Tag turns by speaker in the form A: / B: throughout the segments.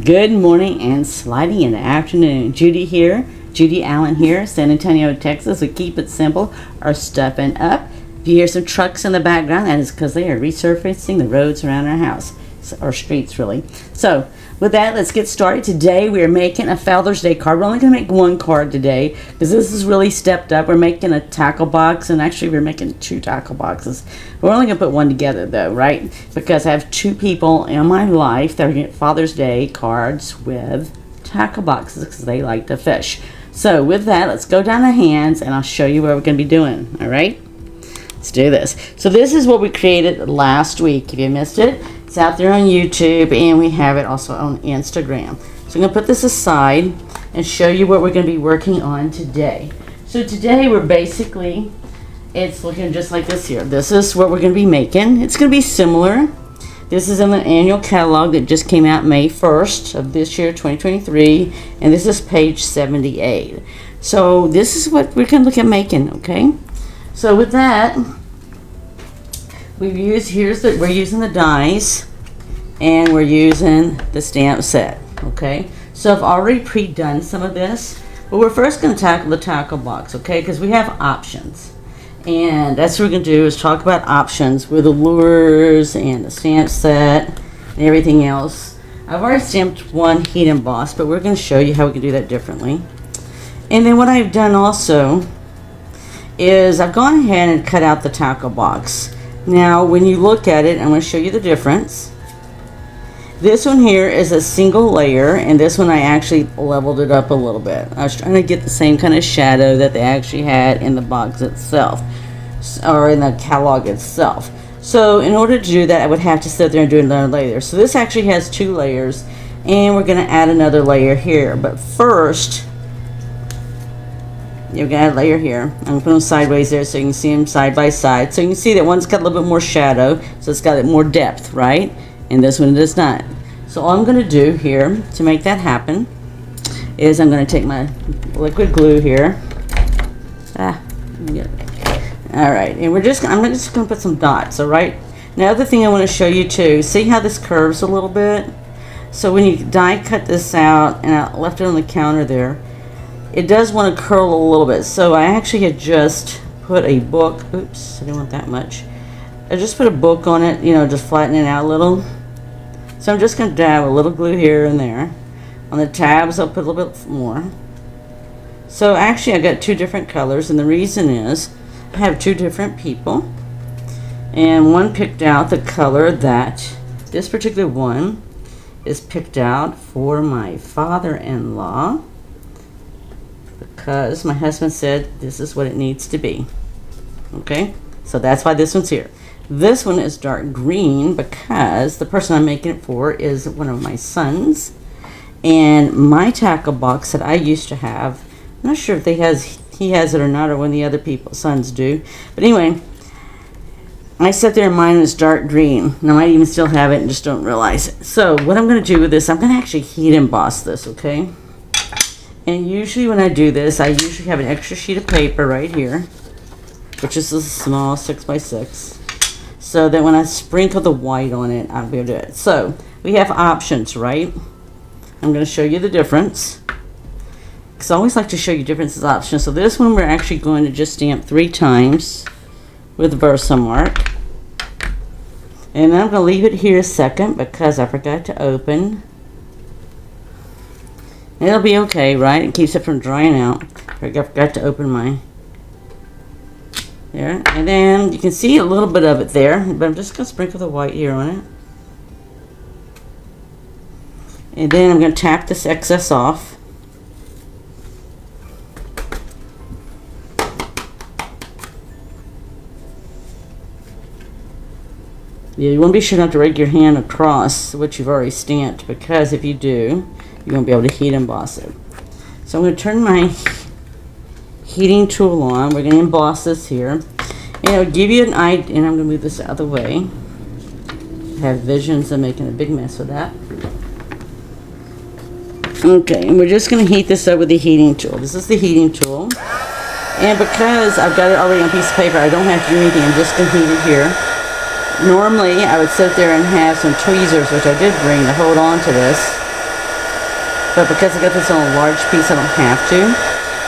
A: Good morning and slightly in the afternoon. Judy here, Judy Allan here, San Antonio, Texas. We keep it simple, are stuffing up. If you hear some trucks in the background, that is because they are resurfacing the roads around our house, or streets really. So with that, let's get started. Today we are making a Father's Day card. We're only going to make one card today because this is really stepped up. We're making a tackle box, and actually we're making two tackle boxes. We're only going to put one together though, right? Because I have two people in my life that are going to get Father's Day cards with tackle boxes because they like to fish. So with that, let's go down the hands and I'll show you what we're going to be doing, all right? Let's do this. So this is what we created last week. If you missed it, it's out there on YouTube, and we have it also on Instagram. So I'm going to put this aside and show you what we're going to be working on today. So today we're basically, it's looking just like this here. This is what we're going to be making. It's going to be similar. This is in the annual catalog that just came out May 1st of this year, 2023, and this is page 78. So this is what we're going to look at making, okay? So with that, we're using the dies, and we're using the stamp set, okay? So I've already pre-done some of this, but we're first going to tackle the tackle box, okay? Because we have options, and that's what we're going to do is talk about options with the lures and the stamp set and everything else. I've already stamped one heat emboss, but we're going to show you how we can do that differently. And then what I've done also is I've gone ahead and cut out the tackle box. Now when you look at it, I'm going to show you the difference. This one here is a single layer, and this one I actually leveled it up a little bit. I was trying to get the same kind of shadow that they actually had in the box itself, or in the catalog itself. So in order to do that, I would have to sit there and do another layer. So this actually has two layers, and we're going to add another layer here. But first, you're going to add a layer here. I'm going to put them sideways there so you can see them side by side. So you can see that one's got a little bit more shadow, so it's got more depth, right? And this one does not. So all I'm going to do here to make that happen is I'm going to take my liquid glue here. Alright, and I'm just going to put some dots, alright? Now the other thing I want to show you too, see how this curves a little bit? So when you die cut this out, and I left it on the counter there, it does want to curl a little bit. So I actually had just put a book, oops, I didn't want that much. I just put a book on it, you know, just flatten it out a little. So I'm just going to dab a little glue here and there. On the tabs, I'll put a little bit more. So actually I got two different colors, and the reason is I have two different people. And one picked out the color that, this particular one is picked out for my father-in-law, because my husband said this is what it needs to be. Okay, so that's why this one's here. This one is dark green because the person I'm making it for is one of my sons, and my tackle box that I used to have, I'm not sure if he has it or not, or one of the other people's sons do, but anyway, I sat there and mine is dark green, and I might even still have it and just don't realize it. So what I'm going to do with this, I'm going to actually heat emboss this, okay? And usually when I do this, I usually have an extra sheet of paper right here, which is a small 6x6, so that when I sprinkle the white on it, I'll be able to do it. So we have options, right? I'm going to show you the difference, because I always like to show you differences options. So this one we're actually going to just stamp 3 times with Versamark, and I'm going to leave it here a second because I forgot to open. It'll be okay, right? It keeps it from drying out. I forgot to open my there. And then you can see a little bit of it there, but I'm just going to sprinkle the white here on it. And then I'm going to tap this excess off. Yeah, you want to be sure not to rake your hand across what you've already stamped, because if you do, you won't be able to heat emboss it. So I'm going to turn my heating tool on. We're going to emboss this here, and it'll give you an idea. And I'm going to move this out of the way. I have visions of making a big mess with that. Okay, and we're just going to heat this up with the heating tool. This is the heating tool, and because I've got it already on a piece of paper, I don't have to do anything. I'm just going to heat it here. Normally, I would sit there and have some tweezers, which I did bring, to hold on to this. But because I got this on a large piece, I don't have to.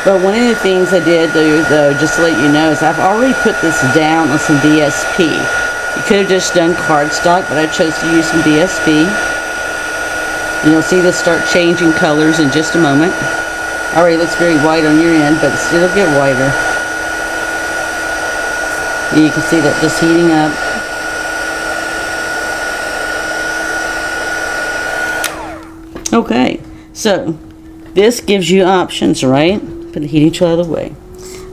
A: But one of the things I did do, though, just to let you know, is I've already put this down on some DSP. You could have just done cardstock, but I chose to use some DSP. And you'll see this start changing colors in just a moment. Already looks very white on your end, but it'll get whiter. And you can see that just heating up. Okay, so this gives you options, right? Put the heating tool out of the way.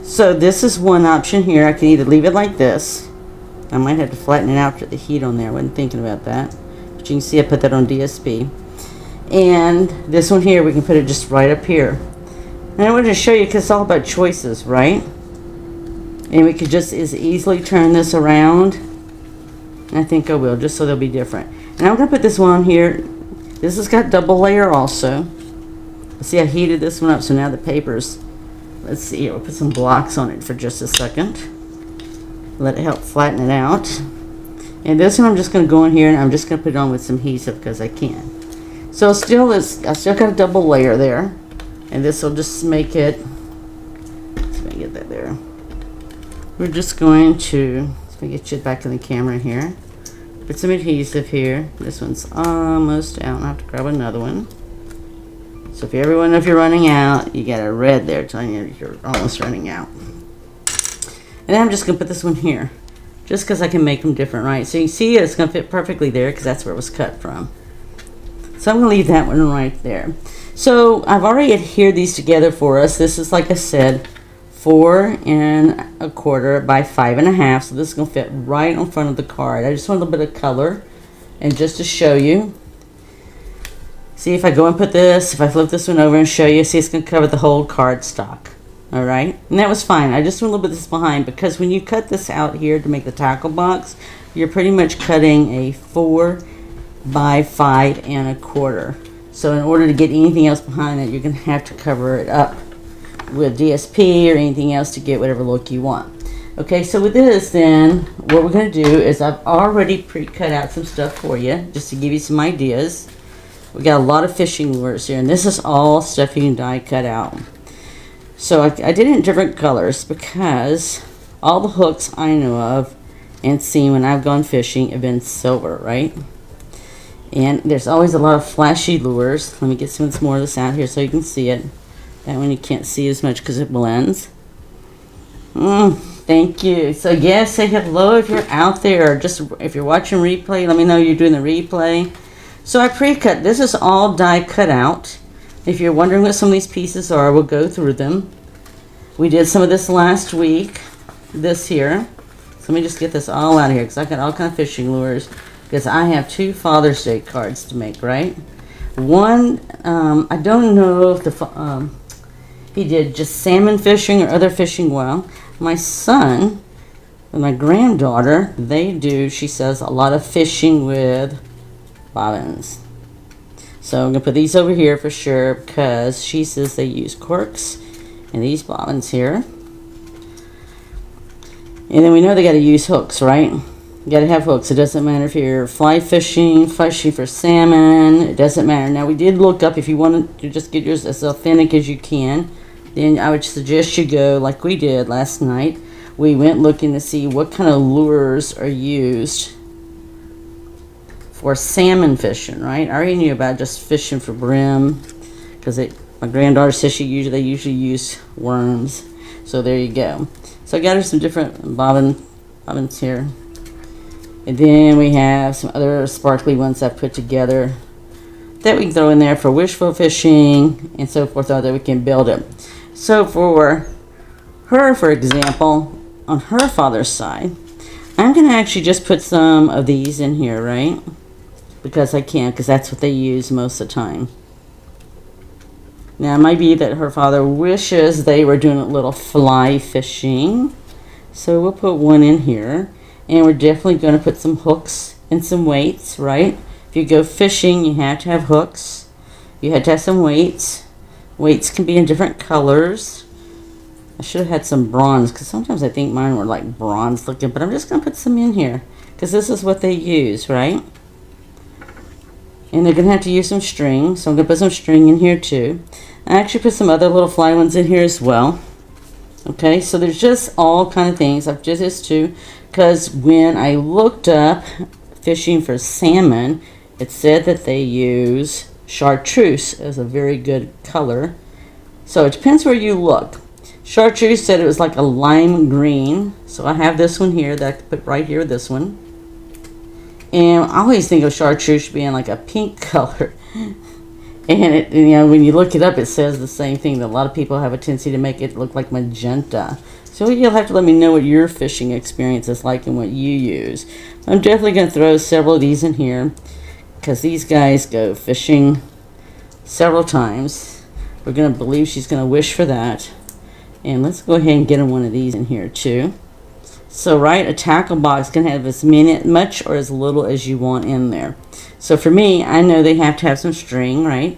A: So this is one option here. I can either leave it like this. I might have to flatten it out for the heat on there. I wasn't thinking about that. But you can see I put that on DSP. And this one here, we can put it just right up here. And I wanted to show you because it's all about choices, right? And we could just as easily turn this around. And I think I will, just so they'll be different. And I'm going to put this one on here. This has got double layer also. See, I heated this one up, so now the paper's, let's see, we'll put some blocks on it for just a second. Let it help flatten it out. And this one I'm just going to go in here and I'm just going to put it on with some adhesive because I can. So still is, I still got a double layer there. And this will just make it, let's get that there. We're just going to, let me get you back in the camera here. Put some adhesive here. This one's almost out. I'll have to grab another one. So if you ever wonder if you're running out, you got a red there telling you you're almost running out. And then I'm just going to put this one here. Just because I can make them different, right? So you see it's going to fit perfectly there because that's where it was cut from. So I'm going to leave that one right there. So I've already adhered these together for us. This is, like I said, 4 1/4 by 5 1/2. So this is going to fit right on front of the card. I just want a little bit of color. And just to show you, see if I go and put this, if I flip this one over and show you, see it's going to cover the whole cardstock. Alright? And that was fine. I just want a little bit of this behind because when you cut this out here to make the tackle box, you're pretty much cutting a 4 by 5 1/4. So in order to get anything else behind it, you're going to have to cover it up with DSP or anything else to get whatever look you want. Okay, so with this then, what we're going to do is I've already pre-cut out some stuff for you, just to give you some ideas. We got a lot of fishing lures here, and this is all stuff you can die cut out. So I did it in different colors because all the hooks I know of and seen when I've gone fishing have been silver, right? And there's always a lot of flashy lures. Let me get some more of this out here so you can see it. That one you can't see as much because it blends. Thank you. So yes, say hello if you're out there. Or just if you're watching replay, let me know you're doing the replay. So I pre-cut. This is all die cut out. If you're wondering what some of these pieces are, we'll go through them. We did some of this last week. This here. So let me just get this all out of here because I got all kind of fishing lures. Because I have 2 Father's Day cards to make, right? One, I don't know if the he did just salmon fishing or other fishing. Well, my son and my granddaughter, they do, she says, a lot of fishing with bobbins. So I'm going to put these over here for sure because she says they use corks and these bobbins here. And then we know they got to use hooks, right? You got to have hooks. It doesn't matter if you're fly fishing for salmon. It doesn't matter. Now we did look up, if you want to just get yours as authentic as you can, then I would suggest you go like we did last night. We went looking to see what kind of lures are used for salmon fishing, right? I already knew about just fishing for brim because my granddaughter says they usually use worms. So there you go. So I got her some different bobbins here. And then we have some other sparkly ones I've put together that we can throw in there for wishful fishing and so forth, so that we can build it. So for her, for example, on her father's side, I'm going to actually just put some of these in here, right? Because I can, because that's what they use most of the time. Now, it might be that her father wishes they were doing a little fly fishing. So we'll put one in here. And we're definitely going to put some hooks and some weights, right? If you go fishing, you have to have hooks. You have to have some weights. Weights can be in different colors. I should have had some bronze, because sometimes I think mine were like bronze looking. But I'm just going to put some in here, because this is what they use, right? And they're going to have to use some string, so I'm going to put some string in here too. I actually put some other little fly ones in here as well. Okay, so there's just all kind of things. I've just this too, because when I looked up fishing for salmon, it said that they use chartreuse as a very good color. So it depends where you look. Chartreuse said it was like a lime green, so I have this one here that I could put right here with this one. And I always think of chartreuse being like a pink color. And it, you know, when you look it up, it says the same thing. That a lot of people have a tendency to make it look like magenta. So you'll have to let me know what your fishing experience is like and what you use. I'm definitely going to throw several of these in here because these guys go fishing several times. We're going to believe she's going to wish for that. And let's go ahead and get one of these in here too. So right, a tackle box can have as much or as little as you want in there. So for me, I know they have to have some string, right?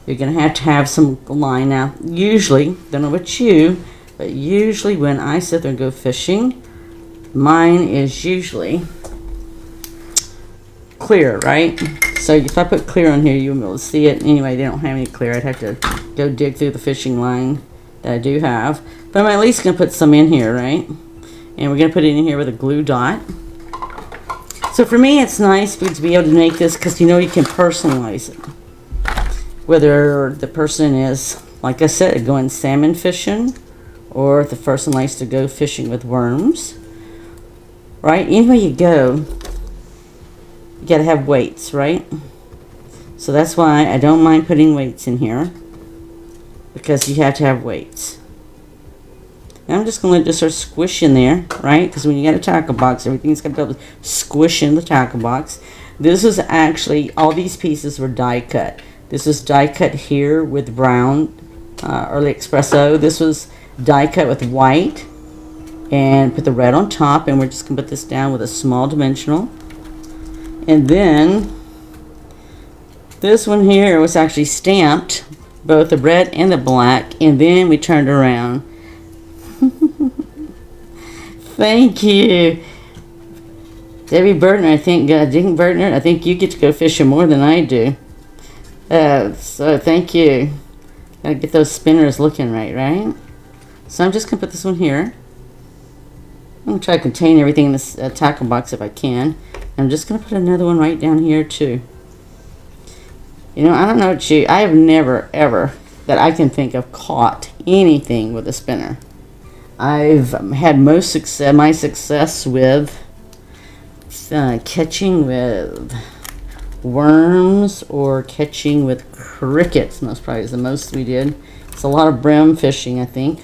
A: You're going to have some line. Now, usually, don't know about you, but usually when I sit there and go fishing, mine is usually clear, right? So if I put clear on here, you'll be able to see it. Anyway, they don't have any clear. I'd have to go dig through the fishing line that I do have. But I'm at least going to put some in here, right? And we're going to put it in here with a glue dot. So for me, it's nice to be able to make this because you know you can personalize it. Whether the person is, like I said, going salmon fishing, or if the person likes to go fishing with worms. Right? Anywhere you go, you got to have weights, right? So that's why I don't mind putting weights in here, because you have to have weights. Now I'm just going to let this sort of squish in there, right? Because when you got a tackle box, everything's got to be able to squish in the tackle box. This is actually, all these pieces were die cut. This is die cut here with brown, early espresso. This was die cut with white, and put the red on top, and we're just going to put this down with a small dimensional. And then, this one here was actually stamped, both the red and the black, and then we turned around. Thank you, Debbie Burtner. I think Ding Burtner. I think you get to go fishing more than I do. So thank you. Gotta get those spinners looking right? So I'm just gonna put this one here. I'm gonna try to contain everything in this tackle box if I can. I'm just gonna put another one right down here too. You know, I don't know what I have never ever that I can think of caught anything with a spinner. I've had my success with catching with worms or catching with crickets. Most probably is the most we did. It's a lot of brim fishing, I think.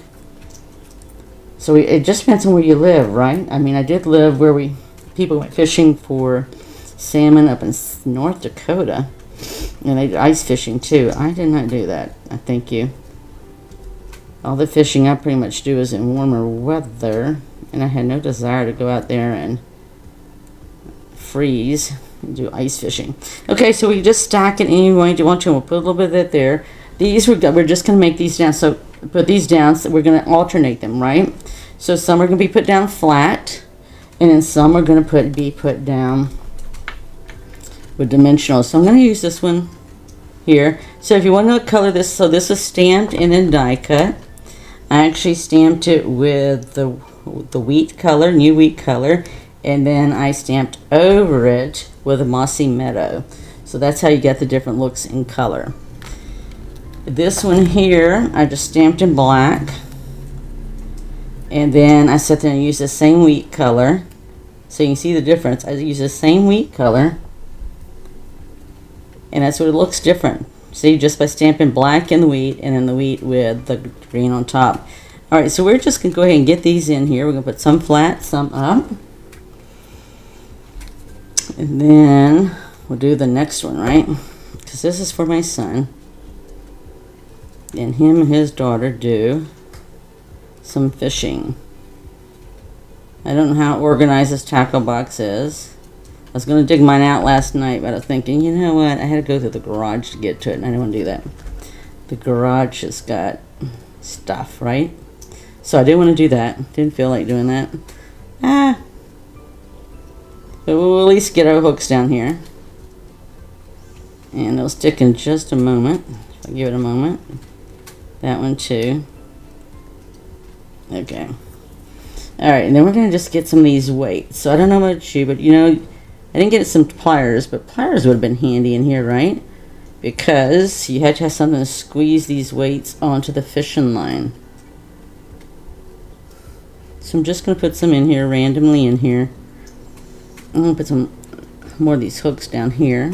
A: So it just depends on where you live, right? I mean, I did live where people went fishing for salmon up in North Dakota, and they did ice fishing too. I did not do that. I thank you. All the fishing I pretty much do is in warmer weather, and I had no desire to go out there and freeze and do ice fishing. Okay, so we just stack it any way you want to. We'll put a little bit of that there. These we're just going to make these down. So put these down. So we're going to alternate them, right? So some are going to be put down flat, and then some are going to be put down with dimensional. So I'm going to use this one here. So if you want to color this, so this is stamped and then die cut. I actually stamped it with the wheat color, new wheat color, and then I stamped over it with a mossy meadow. So that's how you get the different looks in color. This one here, I just stamped in black, and then I sat there and used the same wheat color. So you can see the difference. I use the same wheat color, and that's what it looks different. See, just by stamping black in the wheat and then the wheat with the green on top. Alright, so we're just going to go ahead and get these in here. We're going to put some flat, some up. And then we'll do the next one, right? Because this is for my son. And him and his daughter do some fishing. I don't know how organized this tackle box is. I was going to dig mine out last night, but I was thinking, you know what, I had to go through the garage to get to it, and I didn't want to do that. The garage has got stuff, right? So I didn't want to do that. Didn't feel like doing that. But we'll at least get our hooks down here. And it'll stick in just a moment. I'll give it a moment. That one too. Okay. Alright, and then we're going to just get some of these weights. So I don't know about you, but you know, I didn't get some pliers, but pliers would have been handy in here, right? Because you had to have something to squeeze these weights onto the fishing line. So I'm just going to put some in here, randomly in here. I'm going to put some more of these hooks down here.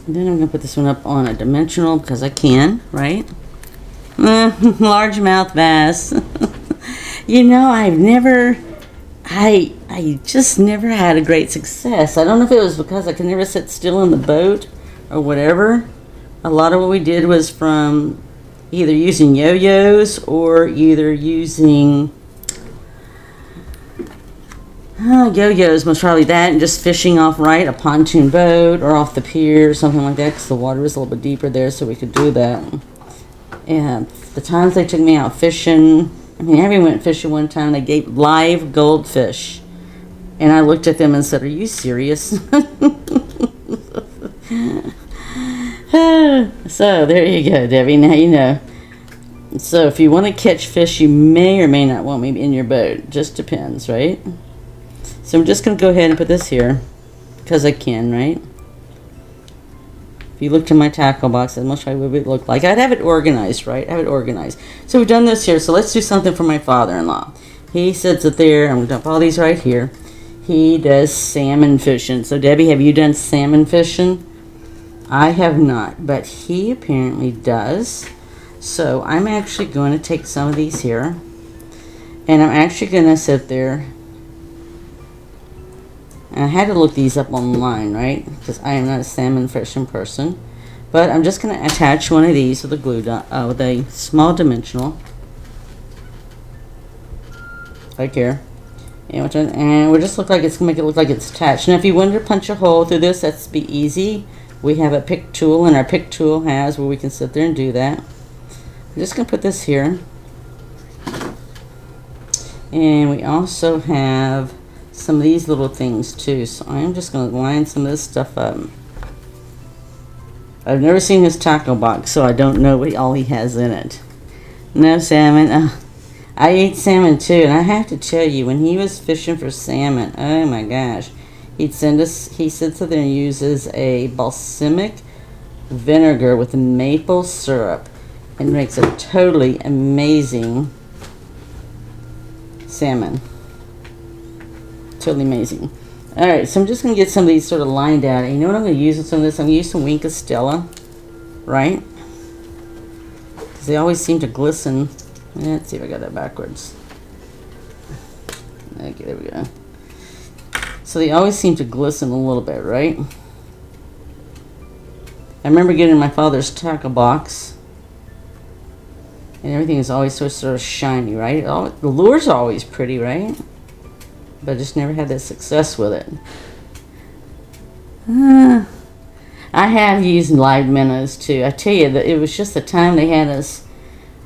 A: And then I'm going to put this one up on a dimensional because I can, right? Largemouth bass. You know, I just never had a great success. I don't know if it was because I could never sit still in the boat or whatever. A lot of what we did was from either using yo-yos or either using yo-yos, most probably that, and just fishing off a pontoon boat or off the pier or something like that, because the water was a little bit deeper there, so we could do that. And the times they took me out fishing, I mean, Abby went fishing one time, they gave live goldfish, and I looked at them and said, "Are you serious?" So there you go, Debbie. Now you know. So if you want to catch fish, you may or may not want me in your boat. Just depends, right? So I'm just going to go ahead and put this here because I can, right? If you looked in my tackle box, that's much what it would look like. I'd have it organized, right? Have it organized. So we've done this here. So let's do something for my father-in-law. He sits it there. I'm going to dump all these right here. He does salmon fishing. So Debbie, have you done salmon fishing? I have not, but he apparently does. So I'm actually going to take some of these here, and I'm actually going to sit there. And I had to look these up online, right? Because I am not a salmon fishing person. But I'm just going to attach one of these with a glue dot, with a small dimensional, like here. And we'll just look like it's going to make it look like it's attached. Now, if you wanted to punch a hole through this, that's be easy. We have a pick tool, and our pick tool has where we can sit there and do that. I'm just going to put this here. And we also have some of these little things too, so I'm just going to line some of this stuff up. I've never seen his tackle box, so I don't know what all he has in it. No salmon. I eat salmon too, and I have to tell you, when he was fishing for salmon, oh my gosh, he sits there and uses a balsamic vinegar with maple syrup and makes a totally amazing salmon. Totally amazing. Alright, so I'm just going to get some of these sort of lined out. And you know what I'm going to use with some of this? I'm going to use some Wink of Stella, right? Because they always seem to glisten. Let's see if I got that backwards. Okay, there we go. So they always seem to glisten a little bit, right? I remember getting my father's tackle box, and everything is always sort of shiny, right? The lures are always pretty, right? But I just never had that success with it. I have used live minnows too. I tell you, that it was just the time they had us.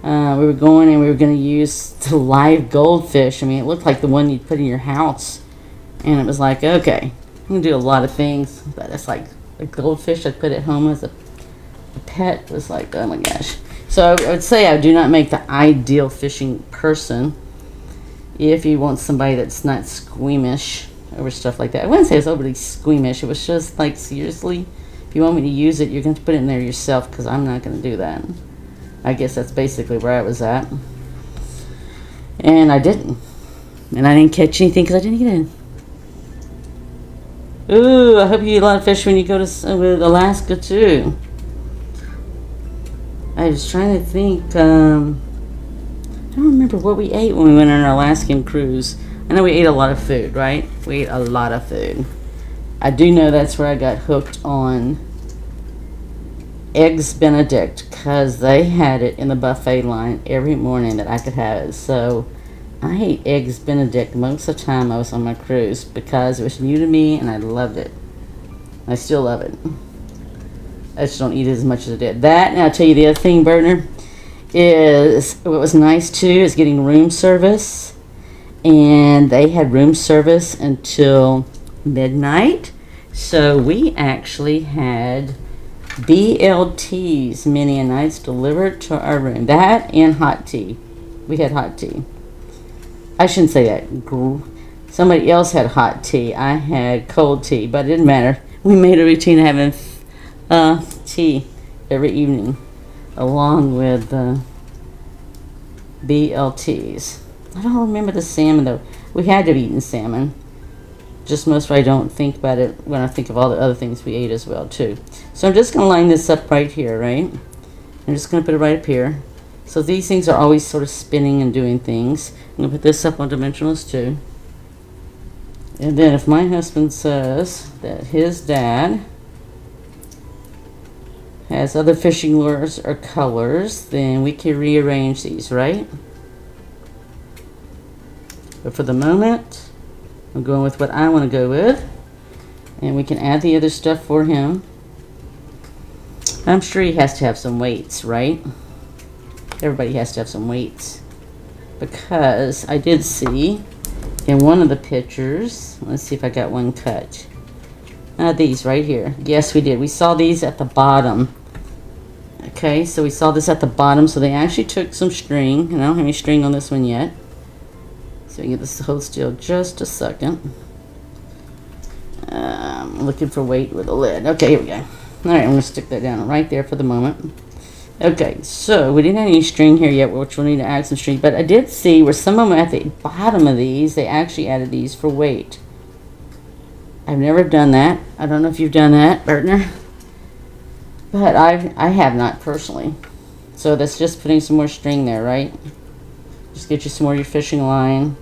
A: We were going and we were going to use the live goldfish. I mean, it looked like the one you'd put in your house. And it was like, okay, I'm going to do a lot of things. But it's like a goldfish I put at home as a pet. It was like, oh my gosh. So I would say I do not make the ideal fishing person. If you want somebody that's not squeamish over stuff like that. I wouldn't say it's overly squeamish. It was just like, seriously, if you want me to use it, you're going to put it in there yourself, because I'm not going to do that. I guess that's basically where I was at. And I didn't. And I didn't catch anything because I didn't get in. Ooh, I hope you eat a lot of fish when you go to Alaska too. I was trying to think, I don't remember what we ate when we went on our Alaskan cruise. I know we ate a lot of food, right? We ate a lot of food. I do know that's where I got hooked on Eggs Benedict, because they had it in the buffet line every morning that I could have it. So I ate Eggs Benedict most of the time I was on my cruise because it was new to me and I loved it. I still love it. I just don't eat it as much as I did. That, and I'll tell you the other thing, Bertner, is what was nice too is getting room service. And they had room service until midnight. So we actually had BLT's mini and nights delivered to our room. That and hot tea. We had hot tea. I shouldn't say that. Somebody else had hot tea. I had cold tea, but it didn't matter. We made a routine of having tea every evening along with BLTs. I don't remember the salmon though. We had to have eaten salmon. Just most I don't think about it when I think of all the other things we ate as well too. So I'm just going to line this up right here, right? I'm just going to put it right up here. So these things are always sort of spinning and doing things. I'm going to put this up on dimensionals too. And then if my husband says that his dad has other fishing lures or colors, then we can rearrange these, right? But for the moment, I'm going with what I want to go with. And we can add the other stuff for him. I'm sure he has to have some weights, right? Everybody has to have some weights. Because I did see in one of the pictures, let's see if I got one cut. These right here. Yes, we did. We saw these at the bottom. Okay, so we saw this at the bottom. So they actually took some string. And I don't have any string on this one yet. So we get this to hold still just a second. I'm looking for weight with a lid. Okay, here we go. Alright, I'm going to stick that down right there for the moment. Okay, so we didn't have any string here yet, which we'll need to add some string. But I did see where some of them at the bottom of these, they actually added these for weight. I've never done that. I don't know if you've done that, partner. But I have not personally. So that's just putting some more string there, right? Just get you some more of your fishing line.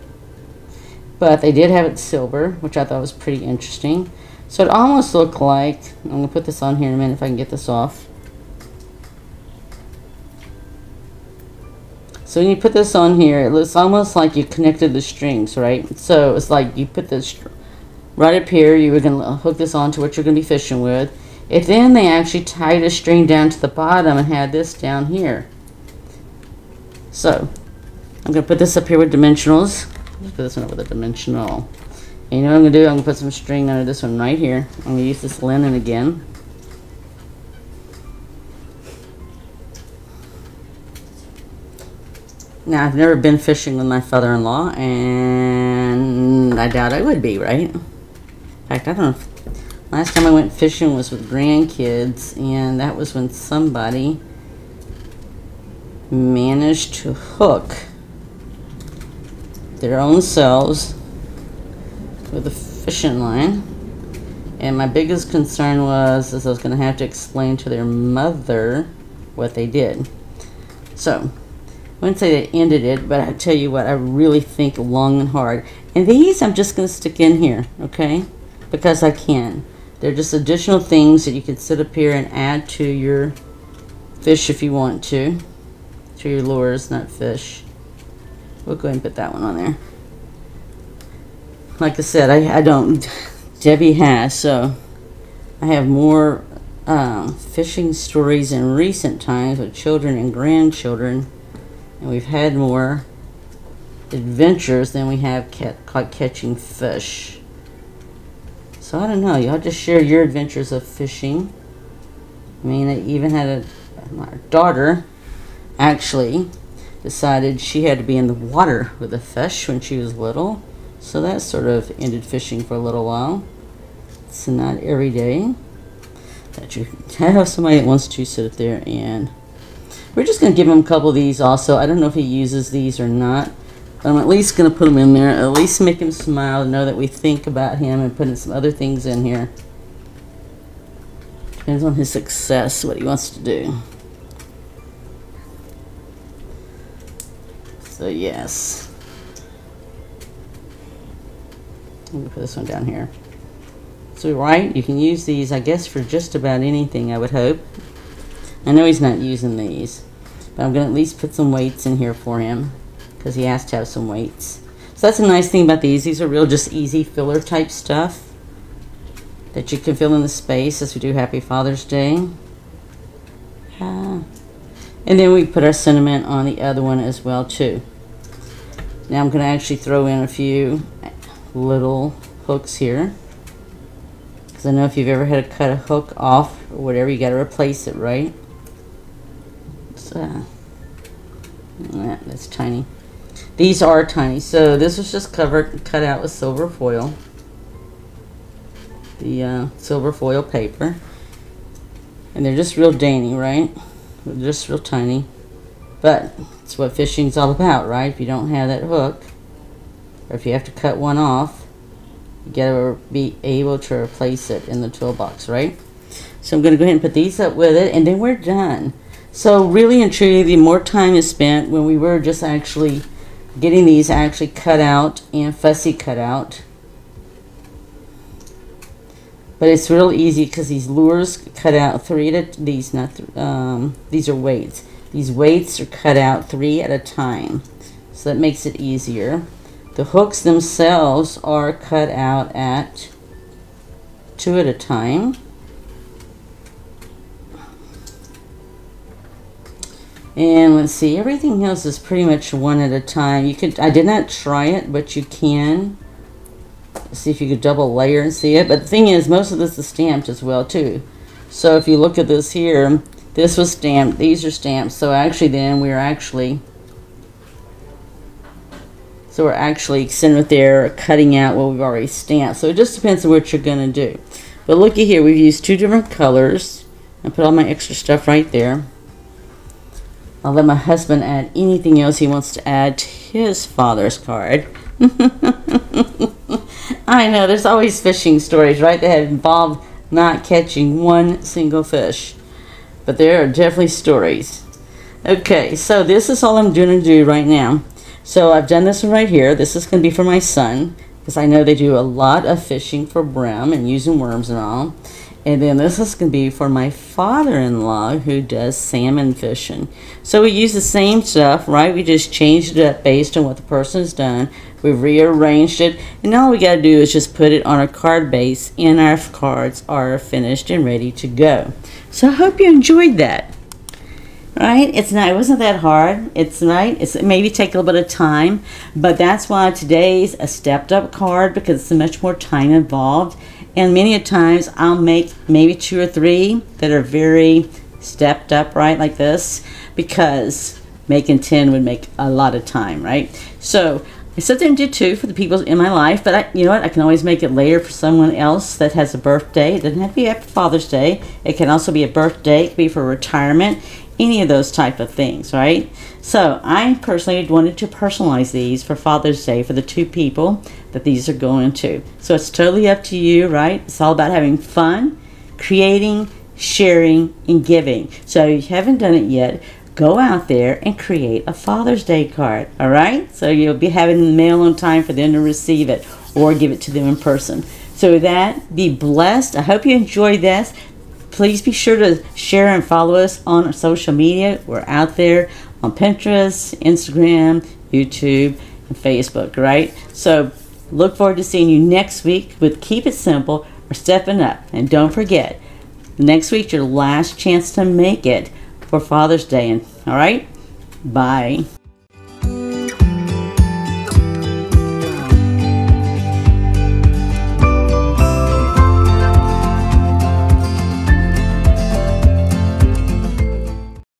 A: But they did have it silver, which I thought was pretty interesting. So it almost looked like, I'm going to put this on here in a minute if I can get this off. So when you put this on here, it looks almost like you connected the strings, right? So it's like you put this right up here, you were going to hook this onto what you're going to be fishing with. And then they actually tied a string down to the bottom and had this down here. So I'm going to put this up here with dimensionals. Let's put this one up with a dimensional. And you know what I'm going to do? I'm going to put some string under this one right here. I'm going to use this linen again. Now, I've never been fishing with my father-in-law, and I doubt I would be, right? In fact, I don't know if last time I went fishing was with grandkids, and that was when somebody managed to hook their own selves with a fishing line. And my biggest concern was I was going to have to explain to their mother what they did. So I wouldn't say they ended it, but I tell you what, I really think long and hard. And these I'm just going to stick in here, okay? Because I can. They're just additional things that you can sit up here and add to your fish if you want to. To your lures, not fish. We'll go ahead and put that one on there. Like I said, I don't. Debbie has, so I have more fishing stories in recent times with children and grandchildren. And we've had more adventures than we have caught catching fish. So I don't know. Y'all just share your adventures of fishing. I mean, I even had my daughter actually decided she had to be in the water with the fish when she was little. So that sort of ended fishing for a little while. It's not every day that you have somebody that wants to sit up there, and we're just going to give him a couple of these also. I don't know if he uses these or not, but I'm at least going to put them in there, at least make him smile and know that we think about him, and putting some other things in here. Depends on his success, what he wants to do. So yes. Let me put this one down here. So right, you can use these, I guess, for just about anything, I would hope. I know he's not using these, but I'm going to at least put some weights in here for him, because he has to have some weights. So that's a nice thing about these. These are real just easy filler type stuff that you can fill in the space as we do Happy Father's Day. And then we put our sentiment on the other one as well too. Now I'm going to actually throw in a few little hooks here. Because I know if you've ever had to cut a hook off or whatever, you got to replace it, right? So, that's tiny. These are tiny. So this was just cut out with silver foil. The silver foil paper. And they're just real dainty, right? They're just real tiny. But it's what fishing's all about, right? If you don't have that hook, or if you have to cut one off, you gotta be able to replace it in the toolbox, right? So I'm gonna go ahead and put these up with it, and then we're done. So really and truly, the more time is spent when we were just actually getting these actually cut out and fussy cut out. But it's real easy because these lures cut out these are weights. These weights are cut out 3 at a time, so that makes it easier. The hooks themselves are cut out at 2 at a time. And let's see, everything else is pretty much 1 at a time. You could, I did not try it, but you can. See if you could double layer and see it. But the thing is, most of this is stamped as well too. So if you look at this here, this was stamped, these are stamped. So actually then we're actually sitting right there cutting out what we've already stamped. So it just depends on what you're gonna do. But looky here, we've used 2 different colors. I put all my extra stuff right there. I'll let my husband add anything else he wants to add to his father's card. I know, there's always fishing stories, right, that have involved not catching one single fish. But there are definitely stories. Okay, so this is all I'm going to do right now. So I've done this one right here. This is going to be for my son, because I know they do a lot of fishing for brim and using worms and all. And then this is going to be for my father-in-law who does salmon fishing. So we use the same stuff, right? We just changed it up based on what the person's done. We've rearranged it. And all we got to do is just put it on our card base, and our cards are finished and ready to go. So I hope you enjoyed that. Right? It wasn't that hard. It's nice. It maybe take a little bit of time, but that's why today's a stepped up card, because it's much more time involved. And many a times I'll make maybe 2 or 3 that are very stepped up, right, like this, because making 10 would make a lot of time, right? So I sit there and do 2 for the people in my life, but you know what? I can always make it later for someone else that has a birthday. It doesn't have to be after Father's Day. It can also be a birthday. It could be for retirement. Any of those type of things, right? So I personally wanted to personalize these for Father's Day for the 2 people that these are going to. So it's totally up to you, right? It's all about having fun, creating, sharing, and giving. So if you haven't done it yet, go out there and create a Father's Day card, all right? So you'll be having the mail on time for them to receive it or give it to them in person. So with that, be blessed. I hope you enjoyed this. Please be sure to share and follow us on social media. We're out there on Pinterest, Instagram, YouTube, and Facebook, right? So look forward to seeing you next week with Keep It Simple or Stepping Up. And don't forget, next week's your last chance to make it for Father's Day. All right? Bye.